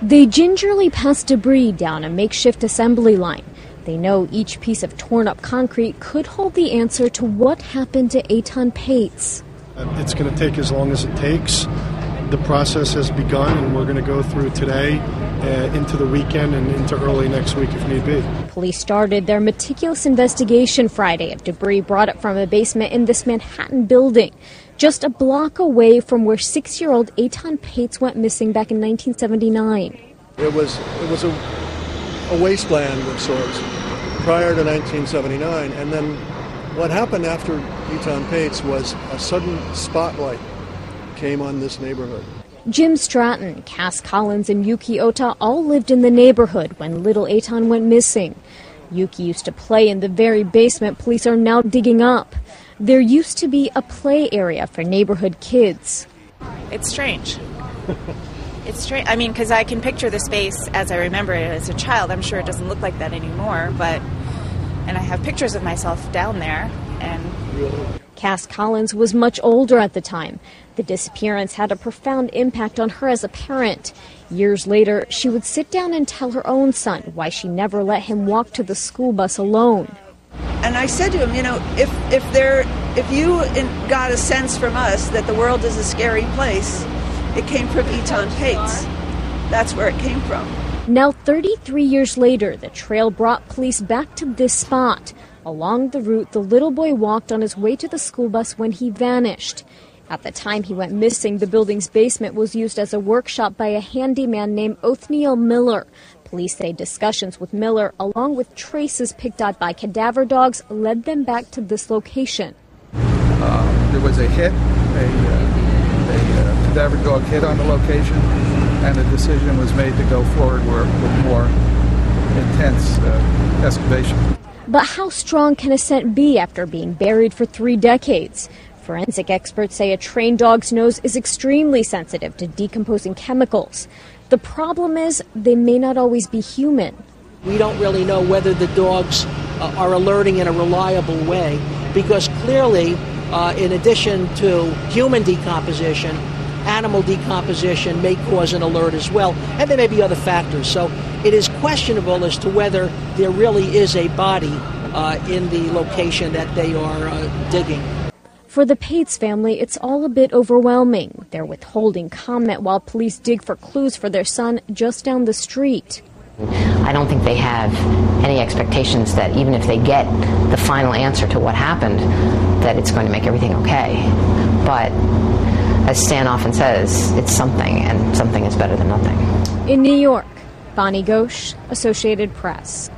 They gingerly pass debris down a makeshift assembly line. They know each piece of torn-up concrete could hold the answer to what happened to Eitan Paetz. It's going to take as long as it takes. The process has begun, and we're going to go through today, into the weekend, and into early next week if need be. Police started their meticulous investigation Friday of debris brought up from a basement in this Manhattan building, just a block away from where 6-year-old Eitan Paetz went missing back in 1979. It was a wasteland of sorts prior to 1979, and then what happened after Eitan Paetz was a sudden spotlight came on this neighborhood. Jim Stratton, Cass Collins, and Yuki Ota all lived in the neighborhood when little Eitan went missing. Yuki used to play in the very basement police are now digging up. There used to be a play area for neighborhood kids. It's strange. It's strange. I mean, because I can picture the space as I remember it as a child. I'm sure it doesn't look like that anymore, and I have pictures of myself down there. Cass Collins was much older at the time. The disappearance had a profound impact on her as a parent. Years later, she would sit down and tell her own son why she never let him walk to the school bus alone. And I said to him, if you got a sense from us that the world is a scary place, it came from Eitan Paetz. That's where it came from. Now, 33 years later, the trail brought police back to this spot. Along the route the little boy walked on his way to the school bus when he vanished. At the time he went missing, the building's basement was used as a workshop by a handyman named Othniel Miller. Police say discussions with Miller, along with traces picked out by cadaver dogs, led them back to this location. There was a hit, a cadaver dog hit on the location, and a decision was made to go forward with more intense excavation. But how strong can a scent be after being buried for 3 decades? Forensic experts say a trained dog's nose is extremely sensitive to decomposing chemicals. The problem is they may not always be human. We don't really know whether the dogs are alerting in a reliable way, because clearly, in addition to human decomposition, animal decomposition may cause an alert as well, and there may be other factors. So it is questionable as to whether there really is a body in the location that they are digging. For the Paetz family, it's all a bit overwhelming. They're withholding comment while police dig for clues for their son just down the street. I don't think they have any expectations that even if they get the final answer to what happened, that it's going to make everything okay. But as Stan often says, it's something, and something is better than nothing. In New York, Bonnie Ghosh, Associated Press.